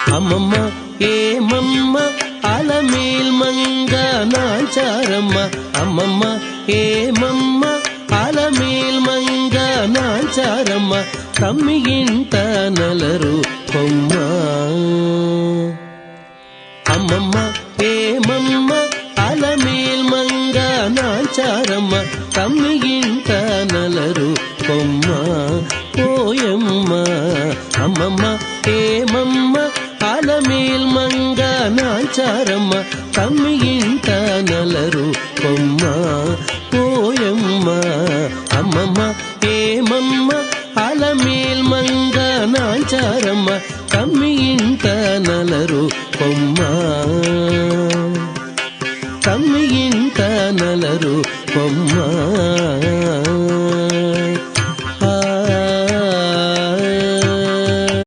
అమ్మమ్మ ఏమమ్మ అలమేల్ మంగ నాచారమ్మ అమ్మమ్మ ఏమమ్మ అలమేల్ మంగ నాచారమ్మ తమ్మి ఇంట నలరు కొమ్మ అమ్మమ్మ ఏమమ్మ అలమేల్ మంగ నాచారమ్మ తమ్మి ఇంట నలరు కొమ్మ పోయమ్మ అమ్మమ్మ ఏమమ్మ అలమేల్ మంగ నాచారమ్మ తమ్మి ఇంట నలరు కొమ్మ పోయమ్మ అమ్మమ్మ ఏమమ్మ అలమేల్ మంగ నాచారమ్మ తమ్మి ఇంట నలరు కొమ్మ